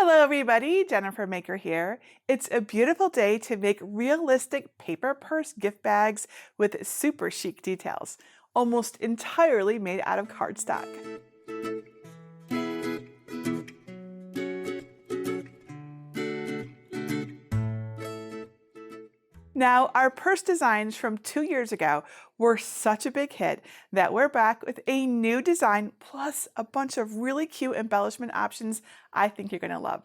Hello everybody, Jennifer Maker here. It's a beautiful day to make realistic paper purse gift bags with super chic details, almost entirely made out of cardstock. Now, our purse designs from 2 years ago were such a big hit that we're back with a new design plus a bunch of really cute embellishment options I think you're going to love.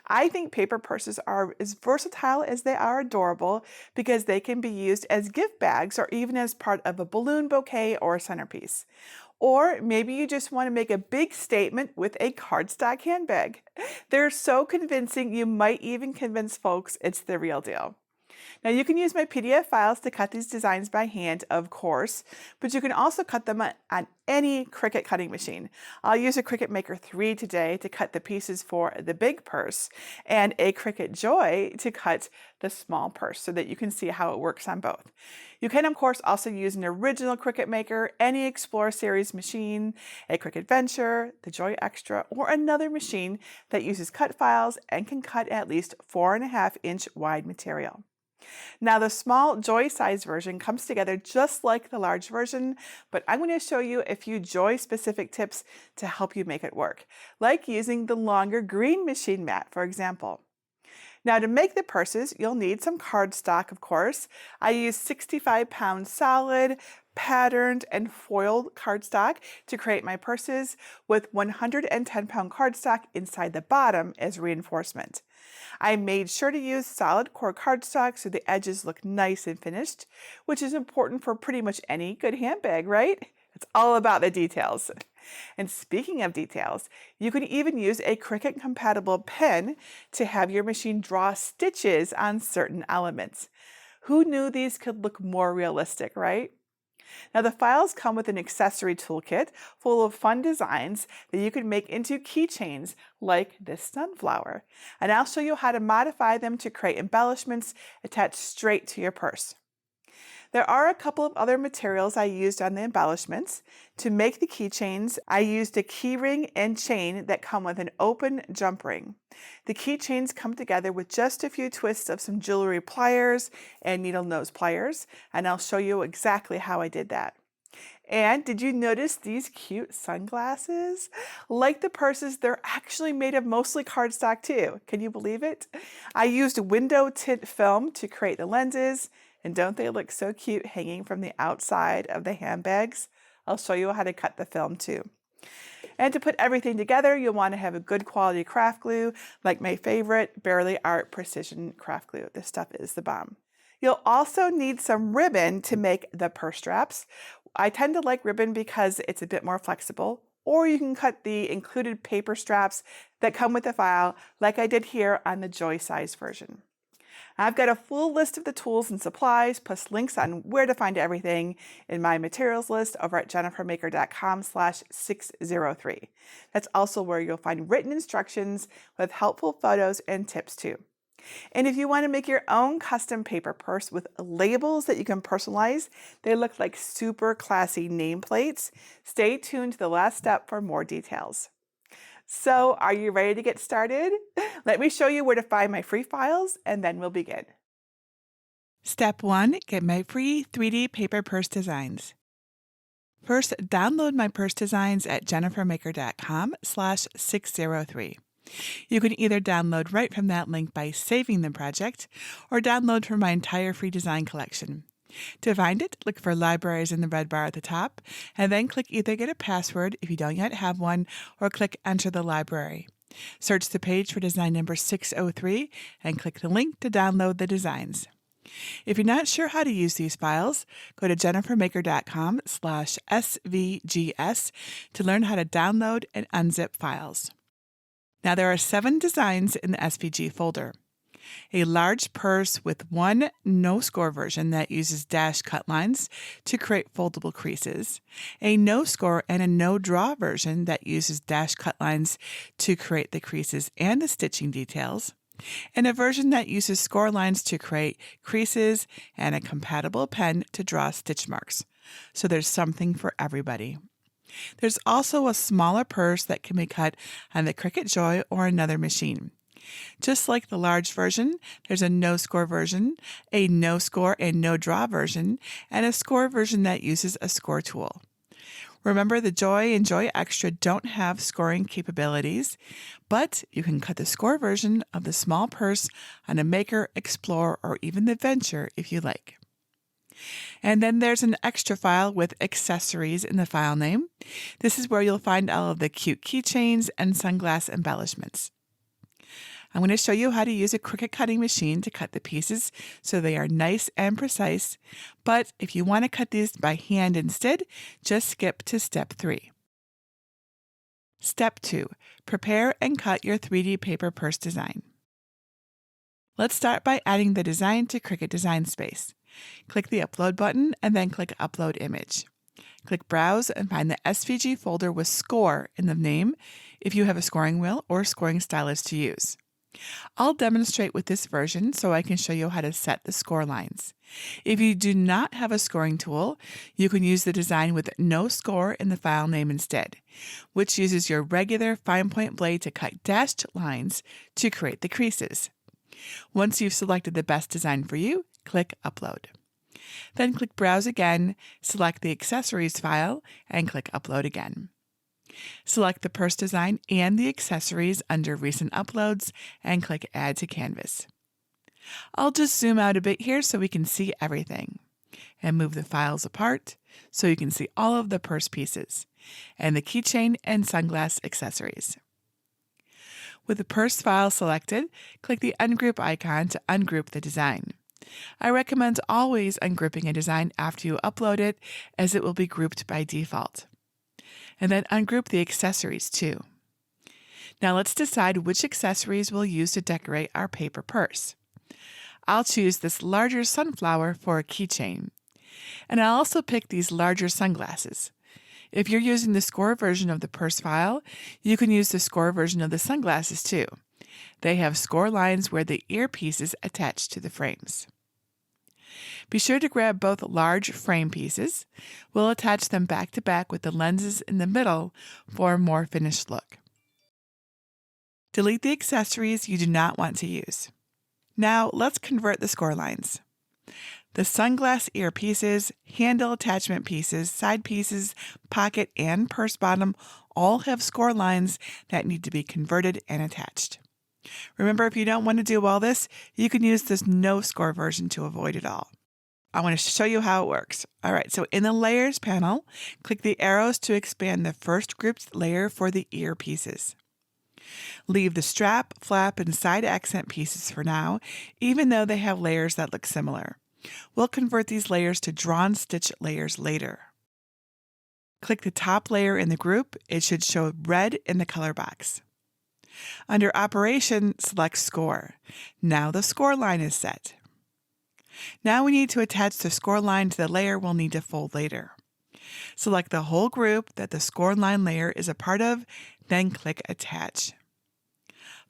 I think paper purses are as versatile as they are adorable because they can be used as gift bags or even as part of a balloon bouquet or a centerpiece. Or maybe you just want to make a big statement with a cardstock handbag. They're so convincing you might even convince folks it's the real deal. Now you can use my PDF files to cut these designs by hand, of course, but you can also cut them on any Cricut cutting machine. I'll use a Cricut Maker 3 today to cut the pieces for the big purse and a Cricut Joy to cut the small purse so that you can see how it works on both. You can, of course, also use an original Cricut Maker, any Explorer series machine, a Cricut Venture, the Joy Extra, or another machine that uses cut files and can cut at least 4.5-inch wide material. Now the small Joy size version comes together just like the large version, but I'm going to show you a few Joy specific tips to help you make it work, like using the longer green machine mat, for example. Now to make the purses, you'll need some cardstock, of course. I use 65-pound solid, patterned, and foiled cardstock to create my purses with 110-pound cardstock inside the bottom as reinforcement. I made sure to use solid core cardstock so the edges look nice and finished, which is important for pretty much any good handbag, right? It's all about the details. And speaking of details, you can even use a Cricut compatible pen to have your machine draw stitches on certain elements. Who knew these could look more realistic, right? Now the files come with an accessory toolkit full of fun designs that you can make into keychains like this sunflower. And I'll show you how to modify them to create embellishments attached straight to your purse. There are a couple of other materials I used on the embellishments. To make the keychains, I used a key ring and chain that come with an open jump ring. The keychains come together with just a few twists of some jewelry pliers and needle nose pliers, and I'll show you exactly how I did that. And did you notice these cute sunglasses? Like the purses, they're actually made of mostly cardstock too. Can you believe it? I used window tint film to create the lenses. And don't they look so cute hanging from the outside of the handbags? I'll show you how to cut the film too. And to put everything together, you'll want to have a good quality craft glue, like my favorite Barely Art Precision Craft Glue. This stuff is the bomb. You'll also need some ribbon to make the purse straps. I tend to like ribbon because it's a bit more flexible, or you can cut the included paper straps that come with the file, like I did here on the Joy size version. I've got a full list of the tools and supplies, plus links on where to find everything in my materials list over at jennifermaker.com/603. That's also where you'll find written instructions with helpful photos and tips too. And if you want to make your own custom paper purse with labels that you can personalize, they look like super classy nameplates. Stay tuned to the last step for more details. So, are you ready to get started? Let me show you where to find my free files and then we'll begin. Step 1, get my free 3D paper purse designs. First, download my purse designs at jennifermaker.com/603. You can either download right from that link by saving the project or download from my entire free design collection. To find it, look for Libraries in the red bar at the top, and then click either Get a Password if you don't yet have one, or click Enter the Library. Search the page for design number 603 and click the link to download the designs. If you're not sure how to use these files, go to jennifermaker.com/svgs to learn how to download and unzip files. Now there are 7 designs in the SVG folder. A large purse with one no-score version that uses dash cut lines to create foldable creases, a no-score and a no-draw version that uses dash cut lines to create the creases and the stitching details, and a version that uses score lines to create creases and a compatible pen to draw stitch marks. So there's something for everybody. There's also a smaller purse that can be cut on the Cricut Joy or another machine. Just like the large version, there's a no-score version, a no-score and no-draw version, and a score version that uses a score tool. Remember, the Joy and Joy Extra don't have scoring capabilities, but you can cut the score version of the small purse on a Maker, Explorer, or even the Venture if you like. And then there's an extra file with accessories in the file name. This is where you'll find all of the cute keychains and sunglass embellishments. I'm going to show you how to use a Cricut cutting machine to cut the pieces so they are nice and precise. But if you want to cut these by hand instead, just skip to step 3. Step 2. Prepare and cut your 3D paper purse design. Let's start by adding the design to Cricut Design Space. Click the Upload button and then click Upload Image. Click Browse and find the SVG folder with Score in the name if you have a scoring wheel or scoring stylus to use. I'll demonstrate with this version so I can show you how to set the score lines. If you do not have a scoring tool, you can use the design with no score in the file name instead, which uses your regular fine point blade to cut dashed lines to create the creases. Once you've selected the best design for you, click Upload. Then click Browse again, select the Accessories file, and click Upload again. Select the purse design and the accessories under Recent Uploads and click Add to Canvas. I'll just zoom out a bit here so we can see everything and move the files apart so you can see all of the purse pieces and the keychain and sunglass accessories. With the purse file selected, click the Ungroup icon to ungroup the design. I recommend always ungrouping a design after you upload it, as it will be grouped by default. And then ungroup the accessories too. Now let's decide which accessories we'll use to decorate our paper purse. I'll choose this larger sunflower for a keychain. And I'll also pick these larger sunglasses. If you're using the score version of the purse file, you can use the score version of the sunglasses too. They have score lines where the earpieces attach to the frames. Be sure to grab both large frame pieces. We'll attach them back to back with the lenses in the middle for a more finished look. Delete the accessories you do not want to use. Now let's convert the score lines. The sunglass earpieces, handle attachment pieces, side pieces, pocket, and purse bottom all have score lines that need to be converted and attached. Remember, if you don't want to do all this, you can use this no score version to avoid it all. I want to show you how it works. All right, so in the Layers panel, click the arrows to expand the first grouped layer for the earpieces. Leave the strap, flap, and side accent pieces for now, even though they have layers that look similar. We'll convert these layers to drawn stitch layers later. Click the top layer in the group. It should show red in the color box. Under Operation, select Score. Now the score line is set. Now we need to attach the score line to the layer we'll need to fold later. Select the whole group that the score line layer is a part of, then click Attach.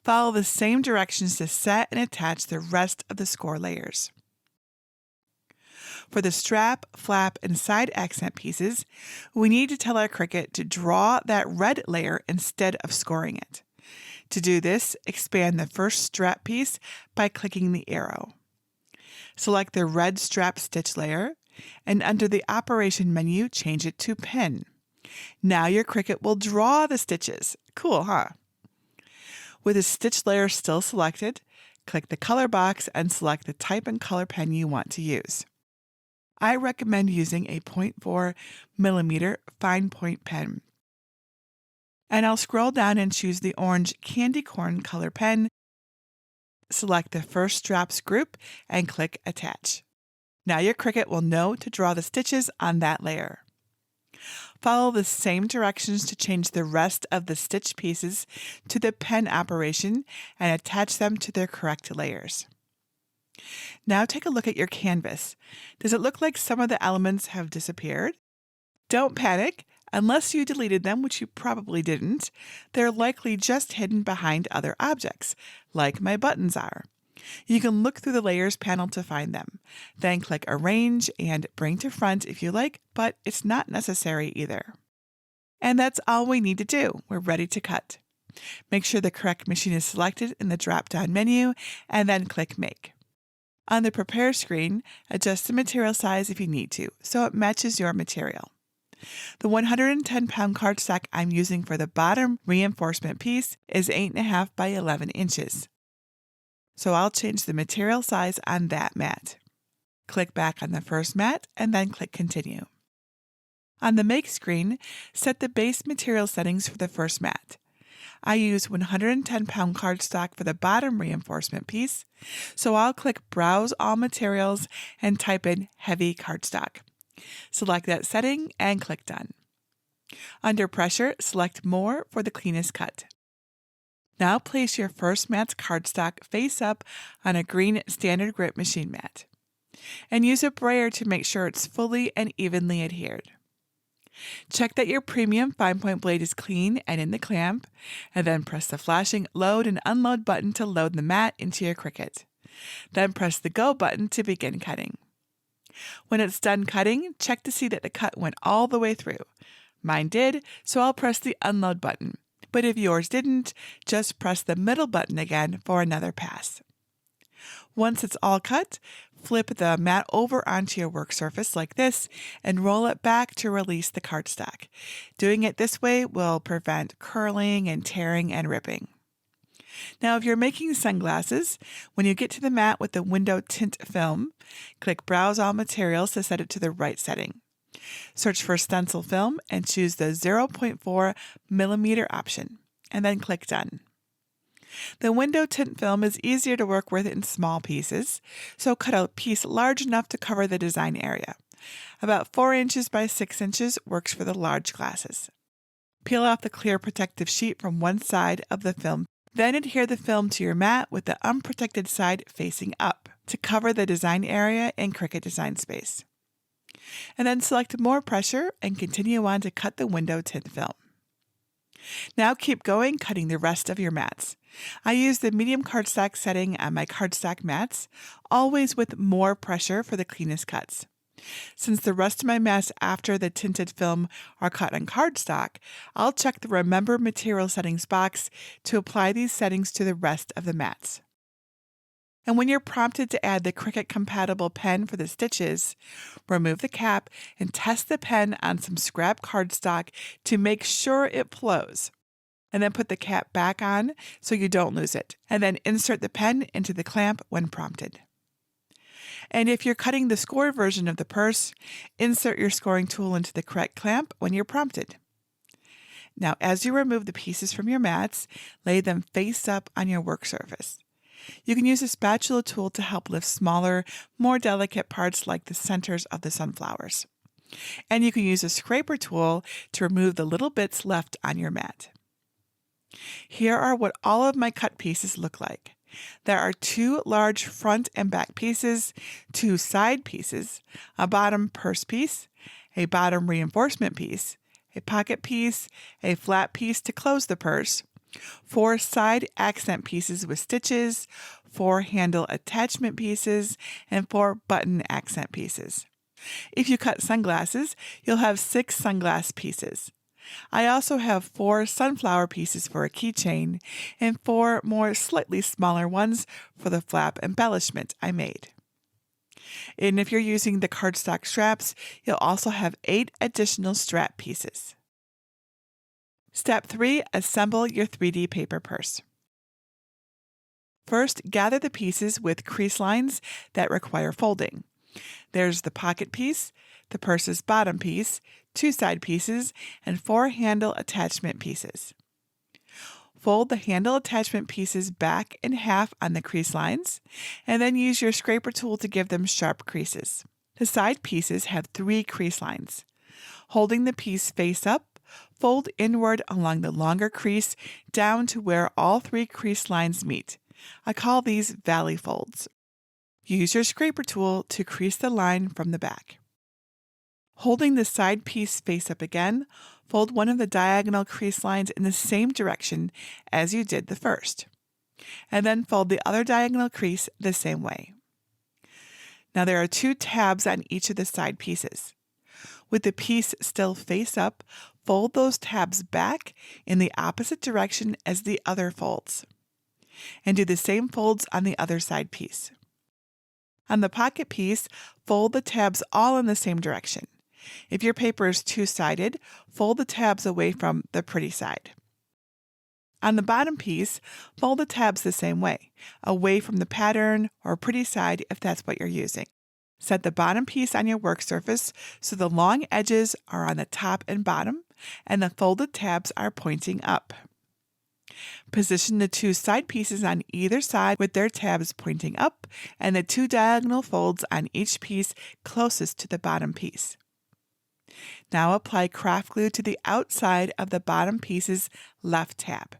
Follow the same directions to set and attach the rest of the score layers. For the strap, flap, and side accent pieces, we need to tell our Cricut to draw that red layer instead of scoring it. To do this, expand the first strap piece by clicking the arrow. Select the red strap stitch layer, and under the Operation menu, change it to Pin. Now your Cricut will draw the stitches. Cool, huh? With the stitch layer still selected, click the color box and select the type and color pen you want to use. I recommend using a 0.4 millimeter fine point pen. And I'll scroll down and choose the orange candy corn color pen. Select the first straps group and click Attach. Now your Cricut will know to draw the stitches on that layer. Follow the same directions to change the rest of the stitch pieces to the pen operation and attach them to their correct layers. Now take a look at your canvas. Does it look like some of the elements have disappeared? Don't panic. Unless you deleted them, which you probably didn't, they're likely just hidden behind other objects, like my buttons are. You can look through the Layers panel to find them. Then click Arrange and Bring to Front if you like, but it's not necessary either. And that's all we need to do. We're ready to cut. Make sure the correct machine is selected in the drop-down menu and then click Make. On the Prepare screen, adjust the material size if you need to, so it matches your material. The 110-pound cardstock I'm using for the bottom reinforcement piece is 8.5 by 11 inches. So I'll change the material size on that mat. Click back on the first mat and then click Continue. On the Make screen, set the base material settings for the first mat. I use 110-pound cardstock for the bottom reinforcement piece, so I'll click Browse All Materials and type in Heavy Cardstock. Select that setting and click Done. Under Pressure, select More for the cleanest cut. Now place your first mat's cardstock face up on a green standard grip machine mat, and use a brayer to make sure it's fully and evenly adhered. Check that your premium fine point blade is clean and in the clamp, and then press the flashing load and unload button to load the mat into your Cricut. Then press the Go button to begin cutting. When it's done cutting, check to see that the cut went all the way through. Mine did, so I'll press the Unload button. But if yours didn't, just press the middle button again for another pass. Once it's all cut, flip the mat over onto your work surface like this and roll it back to release the cardstock. Doing it this way will prevent curling and tearing and ripping. Now, if you're making sunglasses, when you get to the mat with the window tint film, click Browse All Materials to set it to the right setting. Search for stencil film and choose the 0.4 millimeter option, and then click Done. The window tint film is easier to work with in small pieces, so cut a piece large enough to cover the design area. About 4 inches by 6 inches works for the large glasses. Peel off the clear protective sheet from one side of the film, then adhere the film to your mat with the unprotected side facing up to cover the design area in Cricut Design Space. And then select More Pressure and continue on to cut the window tint film. Now keep going, cutting the rest of your mats. I use the medium cardstock setting on my cardstock mats, always with more pressure for the cleanest cuts. Since the rest of my mats after the tinted film are cut on cardstock, I'll check the Remember Material Settings box to apply these settings to the rest of the mats. And when you're prompted to add the Cricut compatible pen for the stitches, remove the cap and test the pen on some scrap cardstock to make sure it flows. And then put the cap back on so you don't lose it. And then insert the pen into the clamp when prompted. And if you're cutting the score version of the purse, insert your scoring tool into the correct clamp when you're prompted. Now, as you remove the pieces from your mats, lay them face up on your work surface. You can use a spatula tool to help lift smaller, more delicate parts like the centers of the sunflowers. And you can use a scraper tool to remove the little bits left on your mat. Here are what all of my cut pieces look like. There are 2 large front and back pieces, 2 side pieces, a bottom purse piece, a bottom reinforcement piece, a pocket piece, a flat piece to close the purse, 4 side accent pieces with stitches, 4 handle attachment pieces, and 4 button accent pieces. If you cut sunglasses, you'll have 6 sunglass pieces. I also have 4 sunflower pieces for a keychain and 4 more slightly smaller ones for the flap embellishment I made. And if you're using the cardstock straps, you'll also have 8 additional strap pieces. Step 3. Assemble your 3D paper purse. First, gather the pieces with crease lines that require folding. There's the pocket piece, the purse's bottom piece, 2 side pieces, and 4 handle attachment pieces. Fold the handle attachment pieces back in half on the crease lines, and then use your scraper tool to give them sharp creases. The side pieces have 3 crease lines. Holding the piece face up, fold inward along the longer crease down to where all 3 crease lines meet. I call these valley folds. Use your scraper tool to crease the line from the back. Holding the side piece face up again, fold one of the diagonal crease lines in the same direction as you did the first, and then fold the other diagonal crease the same way. Now there are 2 tabs on each of the side pieces. With the piece still face up, fold those tabs back in the opposite direction as the other folds. And do the same folds on the other side piece. On the pocket piece, fold the tabs all in the same direction. If your paper is two-sided, fold the tabs away from the pretty side. On the bottom piece, fold the tabs the same way, away from the pattern or pretty side if that's what you're using. Set the bottom piece on your work surface so the long edges are on the top and bottom, and the folded tabs are pointing up. Position the two side pieces on either side with their tabs pointing up and the two diagonal folds on each piece closest to the bottom piece. Now apply craft glue to the outside of the bottom piece's left tab.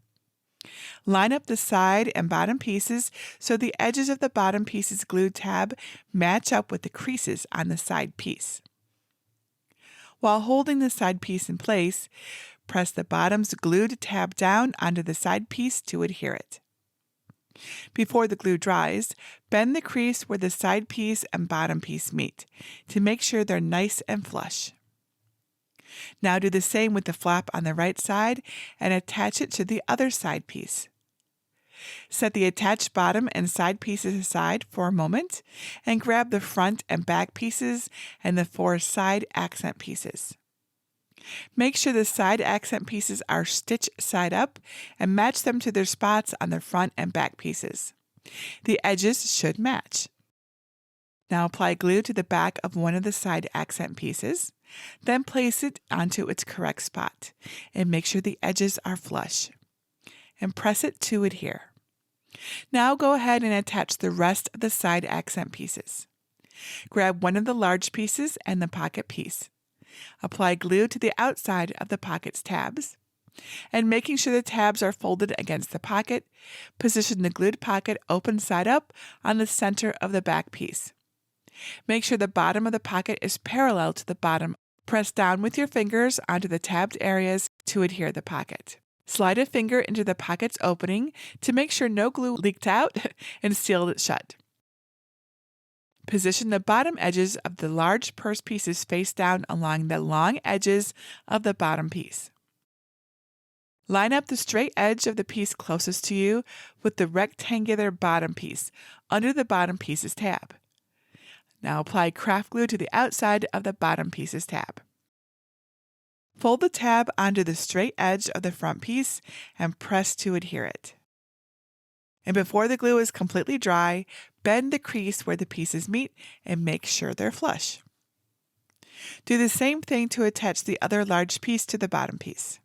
Line up the side and bottom pieces so the edges of the bottom piece's glued tab match up with the creases on the side piece. While holding the side piece in place, press the bottom's glued tab down onto the side piece to adhere it. Before the glue dries, bend the crease where the side piece and bottom piece meet to make sure they're nice and flush. Now do the same with the flap on the right side and attach it to the other side piece. Set the attached bottom and side pieces aside for a moment and grab the front and back pieces and the 4 side accent pieces. Make sure the side accent pieces are stitched side up and match them to their spots on the front and back pieces. The edges should match. Now apply glue to the back of one of the side accent pieces, then place it onto its correct spot and make sure the edges are flush. And press it to adhere. Now go ahead and attach the rest of the side accent pieces. Grab one of the large pieces and the pocket piece. Apply glue to the outside of the pocket's tabs. And making sure the tabs are folded against the pocket, position the glued pocket open side up on the center of the back piece. Make sure the bottom of the pocket is parallel to the bottom. Press down with your fingers onto the tabbed areas to adhere the pocket. Slide a finger into the pocket's opening to make sure no glue leaked out and seal it shut. Position the bottom edges of the large purse pieces face down along the long edges of the bottom piece. Line up the straight edge of the piece closest to you with the rectangular bottom piece under the bottom piece's tab. Now apply craft glue to the outside of the bottom piece's tab. Fold the tab onto the straight edge of the front piece and press to adhere it. And before the glue is completely dry, bend the crease where the pieces meet and make sure they're flush. Do the same thing to attach the other large piece to the bottom piece.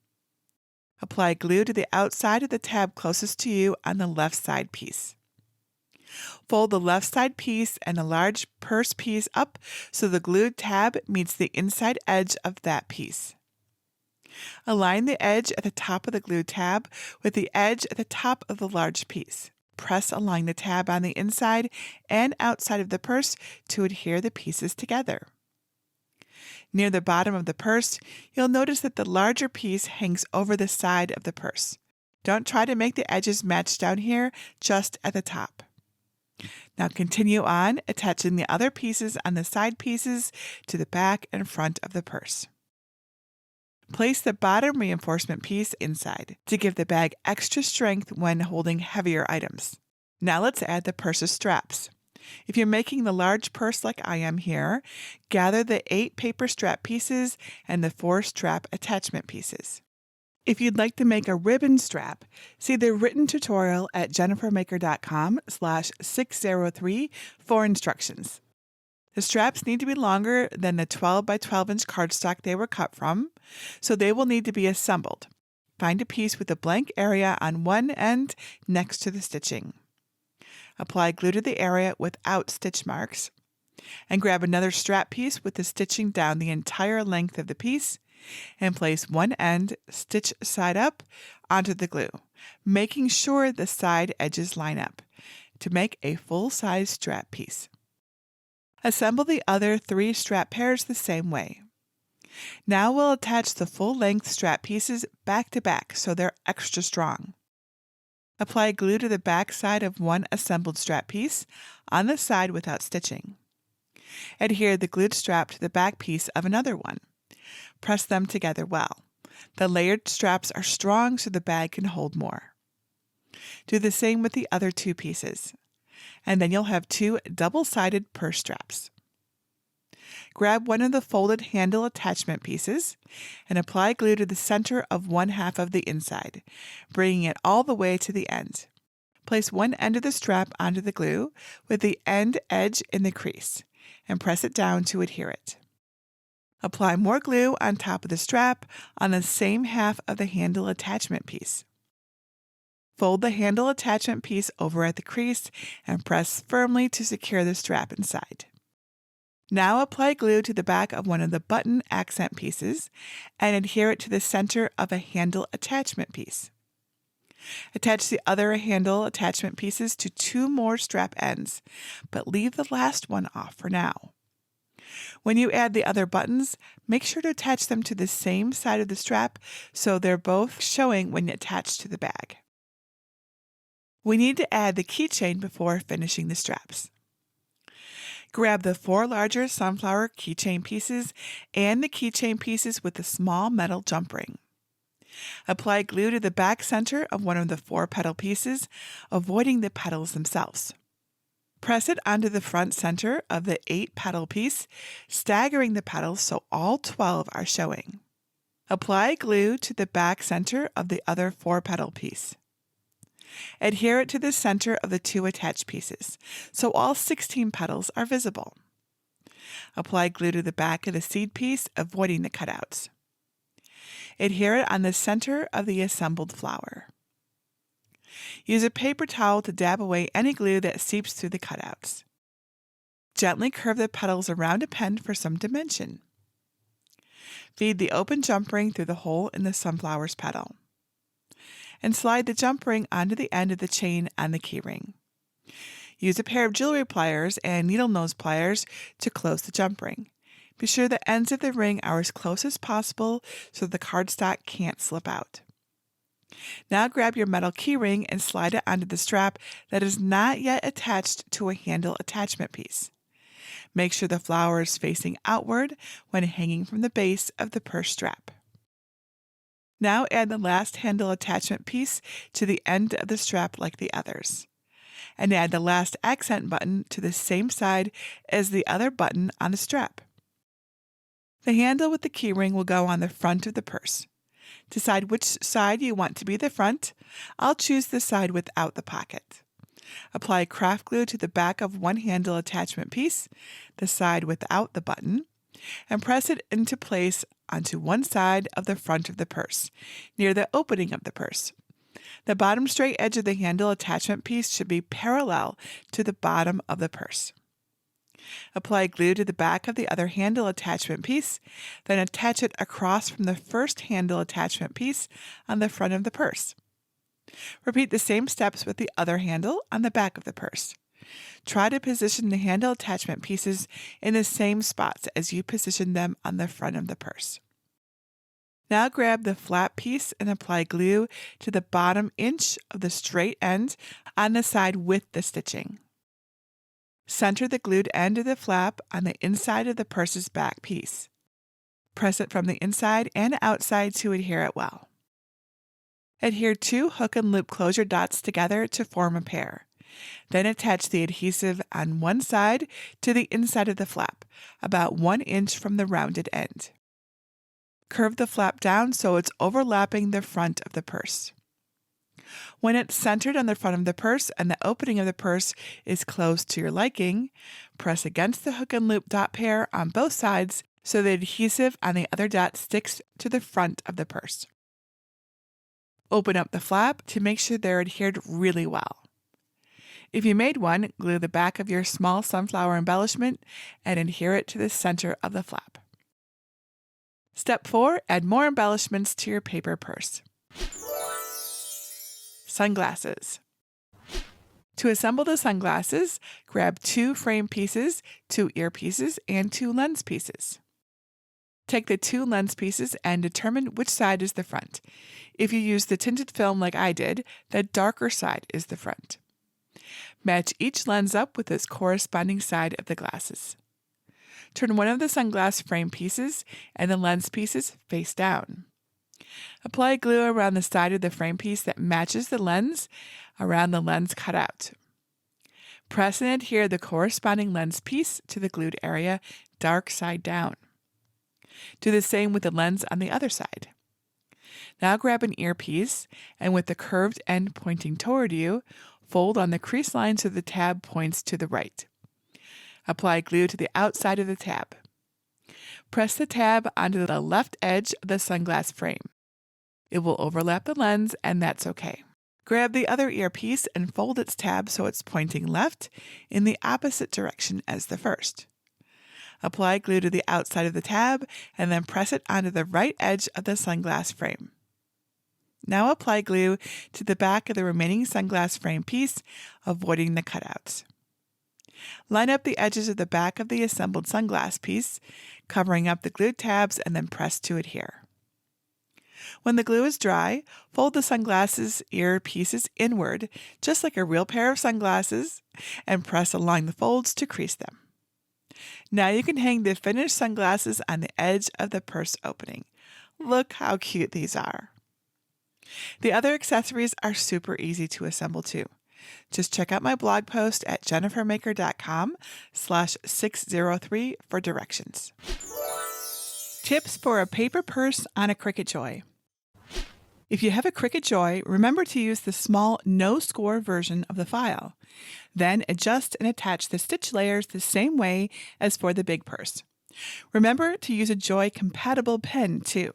Apply glue to the outside of the tab closest to you on the left side piece. Fold the left side piece and the large purse piece up so the glued tab meets the inside edge of that piece. Align the edge at the top of the glued tab with the edge at the top of the large piece. Press along the tab on the inside and outside of the purse to adhere the pieces together. Near the bottom of the purse, you'll notice that the larger piece hangs over the side of the purse. Don't try to make the edges match down here, just at the top. Now continue on, attaching the other pieces on the side pieces to the back and front of the purse. Place the bottom reinforcement piece inside to give the bag extra strength when holding heavier items. Now let's add the purse's straps. If you're making the large purse like I am here, gather the 8 paper strap pieces and the 4 strap attachment pieces. If you'd like to make a ribbon strap, see the written tutorial at jennifermaker.com/603 for instructions. The straps need to be longer than the 12 by 12 inch cardstock they were cut from, so they will need to be assembled. Find a piece with a blank area on one end next to the stitching. Apply glue to the area without stitch marks, and grab another strap piece with the stitching down the entire length of the piece, and place one end, stitch side up, onto the glue, making sure the side edges line up to make a full-size strap piece. Assemble the other 3 strap pairs the same way. Now we'll attach the full-length strap pieces back to back so they're extra strong. Apply glue to the back side of one assembled strap piece on the side without stitching. Adhere the glued strap to the back piece of another one. Press them together well. The layered straps are strong so the bag can hold more. Do the same with the other two pieces. And then you'll have two double-sided purse straps. Grab one of the folded handle attachment pieces and apply glue to the center of one half of the inside, bringing it all the way to the end. Place one end of the strap onto the glue with the end edge in the crease and press it down to adhere it. Apply more glue on top of the strap on the same half of the handle attachment piece. Fold the handle attachment piece over at the crease and press firmly to secure the strap inside. Now apply glue to the back of one of the button accent pieces and adhere it to the center of a handle attachment piece. Attach the other handle attachment pieces to two more strap ends, but leave the last one off for now. When you add the other buttons, make sure to attach them to the same side of the strap so they're both showing when attached to the bag. We need to add the keychain before finishing the straps. Grab the 4 larger sunflower keychain pieces and the keychain pieces with the small metal jump ring. Apply glue to the back center of one of the 4 petal pieces, avoiding the petals themselves. Press it onto the front center of the 8 petal piece, staggering the petals so all 12 are showing. Apply glue to the back center of the other 4 petal piece. Adhere it to the center of the 2 attached pieces, so all 16 petals are visible. Apply glue to the back of the seed piece, avoiding the cutouts. Adhere it on the center of the assembled flower. Use a paper towel to dab away any glue that seeps through the cutouts. Gently curve the petals around a pen for some dimension. Feed the open jump ring through the hole in the sunflower's petal. And slide the jump ring onto the end of the chain on the key ring. Use a pair of jewelry pliers and needle nose pliers to close the jump ring. Be sure the ends of the ring are as close as possible so the cardstock can't slip out. Now grab your metal key ring and slide it onto the strap that is not yet attached to a handle attachment piece. Make sure the flower is facing outward when hanging from the base of the purse strap. Now add the last handle attachment piece to the end of the strap like the others. And add the last accent button to the same side as the other button on the strap. The handle with the keyring will go on the front of the purse. Decide which side you want to be the front. I'll choose the side without the pocket. Apply craft glue to the back of one handle attachment piece, the side without the button, and press it into place onto one side of the front of the purse, near the opening of the purse. The bottom straight edge of the handle attachment piece should be parallel to the bottom of the purse. Apply glue to the back of the other handle attachment piece, then attach it across from the first handle attachment piece on the front of the purse. Repeat the same steps with the other handle on the back of the purse. Try to position the handle attachment pieces in the same spots as you position them on the front of the purse. Now grab the flap piece and apply glue to the bottom inch of the straight end on the side with the stitching. Center the glued end of the flap on the inside of the purse's back piece. Press it from the inside and outside to adhere it well. Adhere 2 hook and loop closure dots together to form a pair. Then attach the adhesive on one side to the inside of the flap, about 1 inch from the rounded end. Curve the flap down so it's overlapping the front of the purse. When it's centered on the front of the purse and the opening of the purse is close to your liking, press against the hook and loop dot pair on both sides so the adhesive on the other dot sticks to the front of the purse. Open up the flap to make sure they're adhered really well. If you made one, glue the back of your small sunflower embellishment and adhere it to the center of the flap. Step 4, add more embellishments to your paper purse. Sunglasses. To assemble the sunglasses, grab 2 frame pieces, 2 ear pieces, and 2 lens pieces. Take the 2 lens pieces and determine which side is the front. If you use the tinted film like I did, the darker side is the front. Match each lens up with its corresponding side of the glasses. Turn one of the sunglass frame pieces and the lens pieces face down. Apply glue around the side of the frame piece that matches the lens around the lens cutout. Press and adhere the corresponding lens piece to the glued area, dark side down. Do the same with the lens on the other side. Now grab an earpiece and with the curved end pointing toward you, fold on the crease line so the tab points to the right. Apply glue to the outside of the tab. Press the tab onto the left edge of the sunglass frame. It will overlap the lens, and that's okay. Grab the other earpiece and fold its tab so it's pointing left in the opposite direction as the first. Apply glue to the outside of the tab and then press it onto the right edge of the sunglass frame. Now apply glue to the back of the remaining sunglass frame piece, avoiding the cutouts. Line up the edges of the back of the assembled sunglass piece, covering up the glued tabs, and then press to adhere. When the glue is dry, fold the sunglasses ear pieces inward, just like a real pair of sunglasses, and press along the folds to crease them. Now you can hang the finished sunglasses on the edge of the purse opening. Look how cute these are. The other accessories are super easy to assemble too. Just check out my blog post at jennifermaker.com/603 for directions. Tips for a paper purse on a Cricut Joy. If you have a Cricut Joy, remember to use the small no-score version of the file. Then adjust and attach the stitch layers the same way as for the big purse. Remember to use a Joy-compatible pen too.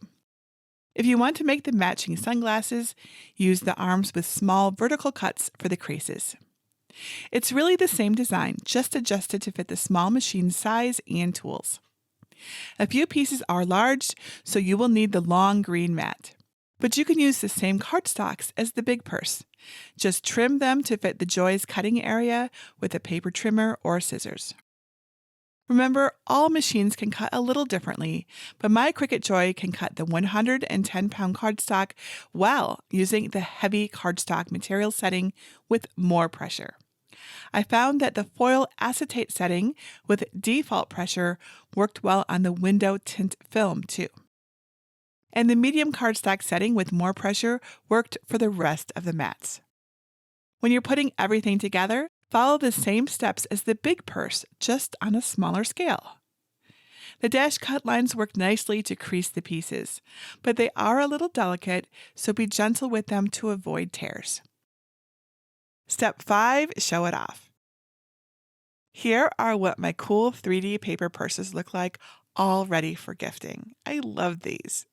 If you want to make the matching sunglasses, use the arms with small vertical cuts for the creases. It's really the same design, just adjusted to fit the small machine size and tools. A few pieces are large, so you will need the long green mat. But you can use the same cardstocks as the big purse. Just trim them to fit the Joy's cutting area with a paper trimmer or scissors. Remember, all machines can cut a little differently, but my Cricut Joy can cut the 110-pound cardstock while using the heavy cardstock material setting with more pressure. I found that the foil acetate setting with default pressure worked well on the window tint film too. And the medium cardstock setting with more pressure worked for the rest of the mats. When you're putting everything together, follow the same steps as the big purse, just on a smaller scale. The dash cut lines work nicely to crease the pieces, but they are a little delicate, so be gentle with them to avoid tears. Step 5, show it off. Here are what my cool 3D paper purses look like, all ready for gifting. I love these.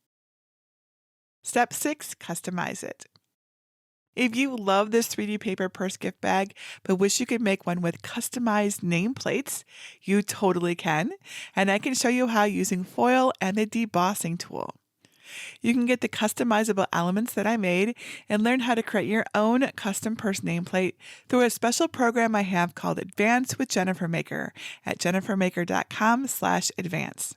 Step 6, customize it. If you love this 3D paper purse gift bag, but wish you could make one with customized nameplates, you totally can, and I can show you how using foil and the debossing tool. You can get the customizable elements that I made and learn how to create your own custom purse nameplate through a special program I have called Advance with Jennifer Maker at jennifermaker.com/advance.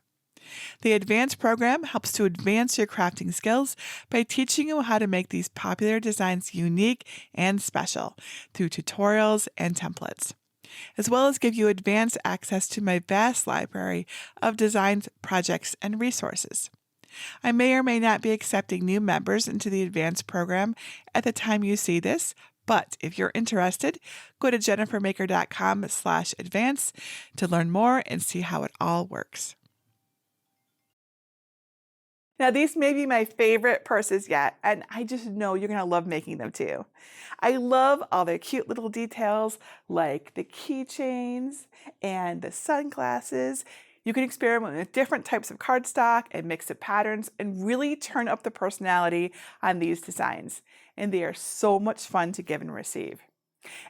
The Advance program helps to advance your crafting skills by teaching you how to make these popular designs unique and special through tutorials and templates, as well as give you advanced access to my vast library of designs, projects, and resources. I may or may not be accepting new members into the Advance program at the time you see this, but if you're interested, go to jennifermaker.com/advance to learn more and see how it all works. Now, these may be my favorite purses yet, and I just know you're going to love making them too. I love all the cute little details like the keychains and the sunglasses. You can experiment with different types of cardstock and mix the patterns and really turn up the personality on these designs. And they are so much fun to give and receive.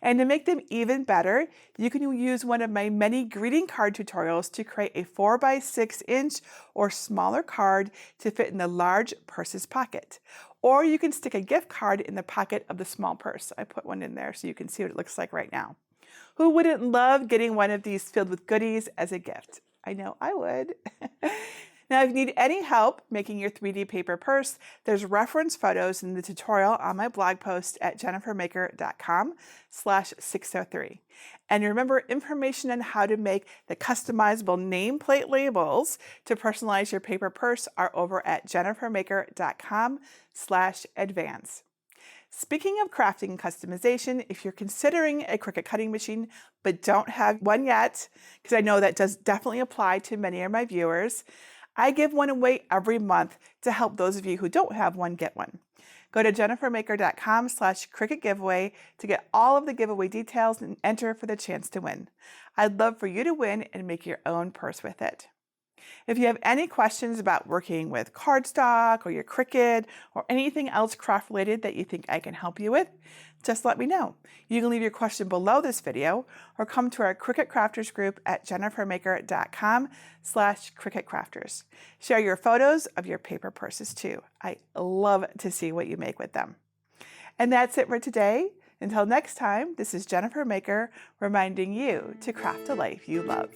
And to make them even better, you can use one of my many greeting card tutorials to create a 4x6-inch or smaller card to fit in the large purse's pocket. Or you can stick a gift card in the pocket of the small purse. I put one in there so you can see what it looks like right now. Who wouldn't love getting one of these filled with goodies as a gift? I know I would. Now, if you need any help making your 3D paper purse, there's reference photos in the tutorial on my blog post at jennifermaker.com/603. And remember, information on how to make the customizable nameplate labels to personalize your paper purse are over at jennifermaker.com/advance. Speaking of crafting and customization, if you're considering a Cricut cutting machine but don't have one yet, because I know that does definitely apply to many of my viewers, I give one away every month to help those of you who don't have one get one. Go to jennifermaker.com/Cricut giveaway to get all of the giveaway details and enter for the chance to win. I'd love for you to win and make your own purse with it. If you have any questions about working with Cardstock or your Cricut or anything else craft related that you think I can help you with, just let me know. You can leave your question below this video or come to our Cricut Crafters group at jennifermaker.com/Cricut Crafters. Share your photos of your paper purses too. I love to see what you make with them. And that's it for today. Until next time, this is Jennifer Maker reminding you to craft a life you love.